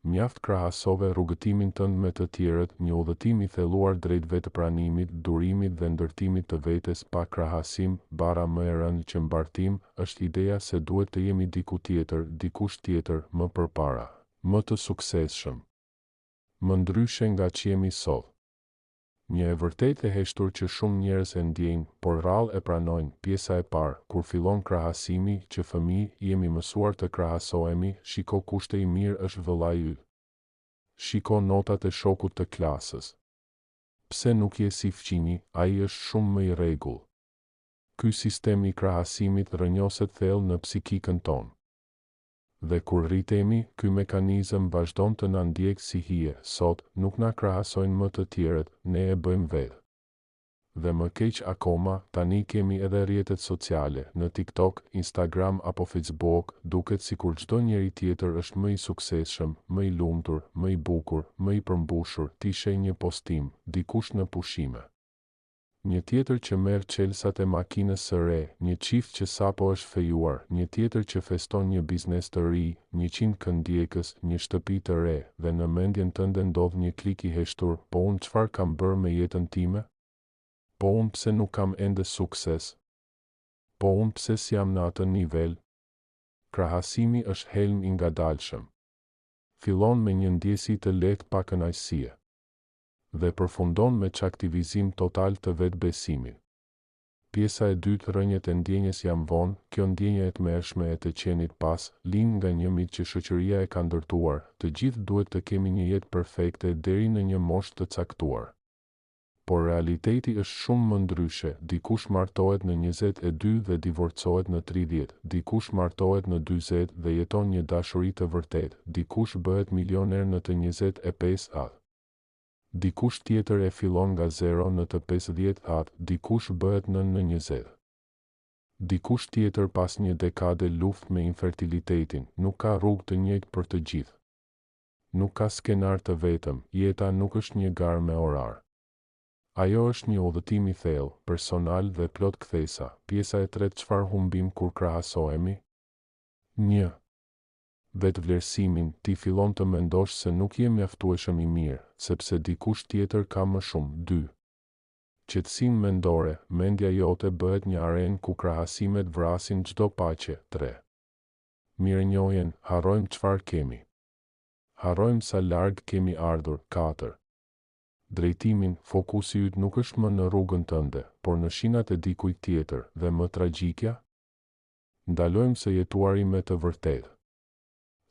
mjaft krahasove rrugëtimin tënd me të tjerët, një udhëtim i thelluar drejt vetëpranimit, durimit dhe ndërtimit të vetes pa krahasim, bara më e rëndë që mbartim, është ideja se duhet të jemi diku tjetër, dikush tjetër, më përpara, më të suksesshëm, më ndryshe nga që jemi sot. Një e vërtetë e heshtur që shumë njerëz e ndjejnë, por rrallë e pranojnë, pjesa e parë, kur fillon krahasimi, që fëmijë jemi mësuar të krahasohemi, shiko kushte i mirë është vëllai yt. Shiko notat e shokut të klasës. Pse nuk je si fqinji, ai është shumë më i rregull. Ky sistem i krahasimit rrënjoset thellë në psikikën tonë. Dhe kur rritemi, ky mekanizëm vazhdon të na ndjek si hije. Sot, nuk na krahasojnë më të tjerët, ne e bëjmë vetë. Dhe më keq akoma, tani kemi edhe rrjetet sociale, në TikTok, Instagram apo Facebook, duket sikur çdo njeri tjetër është më i suksesshëm, më i lumtur, më i bukur, më i përmbushur, ti sheh një postim, dikush në pushime. Një tjetër që merr çelsat e makinës së re, një çift që sapo është fejuar, një tjetër që feston një biznes të ri, 100 këndjekës, një shtëpi të re, dhe në mendjen tënde ndodh një klik i heshtur, po unë çfarë kam bërë me jetën time? Po unë pse nuk kam ende sukses? Po unë pse s'jam në atë nivel? Krahasimi është helm i ngadalshëm. Fillon me një ndjesi të lehtë pa kënaqësie dhe përfundon me çaktivizim total të vetbesimit. Pjesa e dytë, rrënjët e ndjenjes jam vonë, kjo ndjenje e tmerrshme e të qenit pas, lind nga një mit që shoqëria e ka ndërtuar, të gjithë duhet të kemi një jetë perfekte deri në një moshë të caktuar. Por realiteti është shumë më ndryshe, dikush martohet në 22 dhe divorcohet në 30, dikush martohet në 40 dhe jeton një dashuri të vërtetë, dikush bëhet milioner në të 25 Dikush tjetër e fillon nga 0 në të 50 dikush bëhet në 20. Dikush tjetër pas një dekade luftë me infertilitetin, nuk ka rrugë të njëjtë për të gjithë. Nuk ka skenar të vetëm, jeta nuk është një garë me orar. Ajo është një udhëtim i thellë, personal dhe plot kthesa. Pjesa e tretë, çfarë humbim kur krahasohemi? 1. Vetvlerësimin, ti fillon të mendosh se nuk je mjaftueshëm i mirë, sepse dikush tjetër ka më shumë. 2. Qetësinë mendore, mendja jote bëhet një arenë ku krahasimet vrasin çdo paqe. 3. Mirënjohjen, harrojmë çfarë kemi. Harrojmë sa larg kemi ardhur. 4. Drejtimin, fokusi yt nuk është më në rrugën tënde, por në shinat e dikujt tjetër, dhe më tragjikja? Ndalojmë së jetuari me të vërtetë.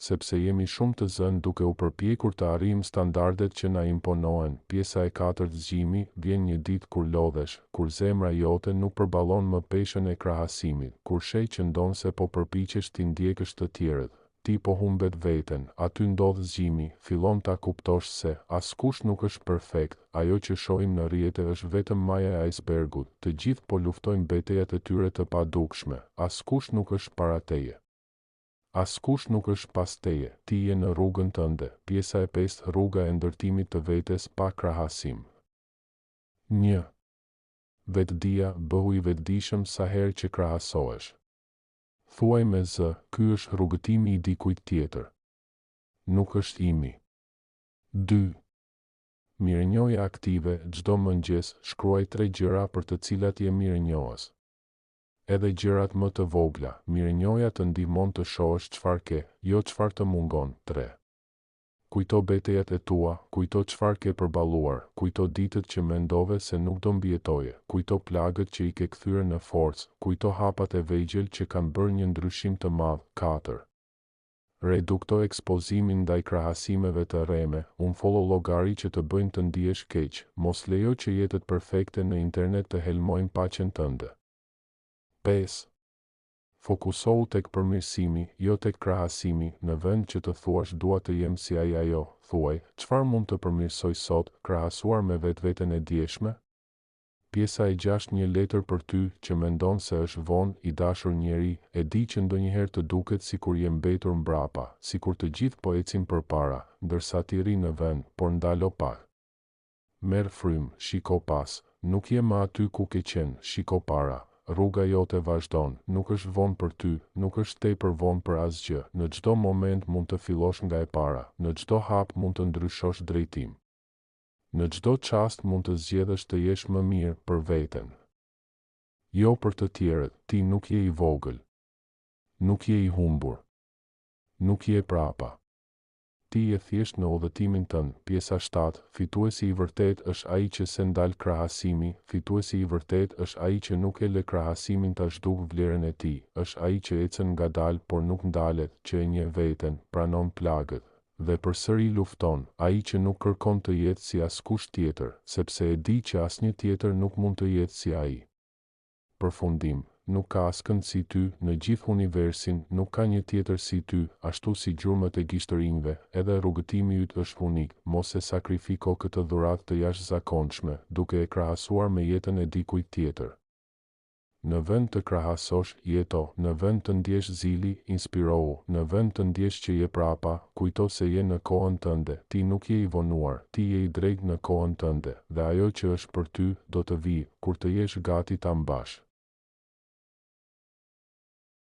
Sepse jemi shumë të zënë duke u përpjekur të arrijmë standardet që na imponohen. Pjesa e katërt, zgjimi, vjen një ditë kur lodhesh, kur zemra jote nuk përballon më peshën e krahasimit, kur sheh që ndon se po përpiqesh ti ndjekësh të tjerët, ti po humbet veten, aty ndodh zgjimi, fillon ta kuptosh se askush nuk është perfekt, ajo që shohim në rrjete është vetëm maja e icebergut, të gjithë po luftojnë betejat e tyre të padukshme, askush nuk është para teje. Askush nuk është pas teje, ti je në rrugën tënde. Pjesa e pestë, rruga e ndërtimit të vetes pa krahasim. 1. Vetdia, bëhu i vetëdijshëm sa herë që krahasohesh. Thuaj me zë, ky është rrugëtimi i dikujt tjetër. Nuk është imi. 2. Mirënjohje aktive, çdo mëngjes shkruaj 3 gjëra për të cilat je mirënjohës. Edhe gjërat më të vogla, mirënjohja të ndihmon të shohësh çfarë ke, jo çfarë të mungon. 3. Kujto betejat e tua, kujto çfarë ke përballuar, kujto ditët që mendove se nuk do mbijetoje, kujto plagët që i ke kthyer në forcë, kujto hapat e vegjël që kanë bërë një ndryshim të madh. 4. Redukto ekspozimin ndaj krahasimeve të rreme, unfollow llogari që të bëjnë të ndihesh keq, mos lejo që jetët perfekte në internet të helmojnë paqen tënde. 5. Fokusohu tek përmirësimi, jo tek krahasimi. Në vend që të thuash dua të jem si ai ajo, thuaj, çfarë mund të përmirësoj sot, krahasuar me vetveten e djeshme? Pjesa e 6, një letër për ty që mendon se është vonë, i dashur njeri, e di që ndonjëherë të duket sikur je mbetur mbrapa, sikur të gjithë po ecin përpara, ndërsa ti rri në vend, por ndalo pak. Merr frym, shiko pas, nuk je më aty ku ke qenë, shiko para. rruga jote vazhdon, nuk është vonë për ty, nuk është tepër vonë për asgjë. Në çdo moment mund të fillosh nga e para, në çdo hap mund të ndryshosh drejtim. Në çdo çast mund të zgjedhësh të jesh më mirë për veten. Jo për të tjerët, ti nuk je i vogël. Nuk je i humbur. Nuk je prapa. Ti je thjesht në udhëtimin tënd. Pjesa 7. Fituesi i vërtet është ai që se ndal krahasimi. Fituesi i vërtet është ai që nuk e lë krahasimin ta zhduk vlerën e tij. Është ai që ecën ngadalë por nuk ndalet, që e njeh veten, pranon plagët dhe përsëri lufton. Ai që nuk kërkon të jetë si askush tjetër, sepse e di që asnjë tjetër nuk mund të jetë si ai. Përfundim. Nuk ka askënd si ty, në gjithë universin, nuk ka një tjetër si ty, ashtu si gjurmët e gishtërinjve, edhe rrugëtimi yt është unik. Mos e sakrifiko këtë dhuratë të jashtëzakonshme, duke e krahasuar me jetën e dikujt tjetër. Në vend të krahasosh, jeto. Në vend të ndjesh zili, inspirohu. Në vend të ndjesh që je prapa, kujto se je në kohën tënde. Ti nuk je i vonuar, ti je i drejtë në kohën tënde, dhe ajo që është për ty do të vijë kur të jesh gati ta mbash.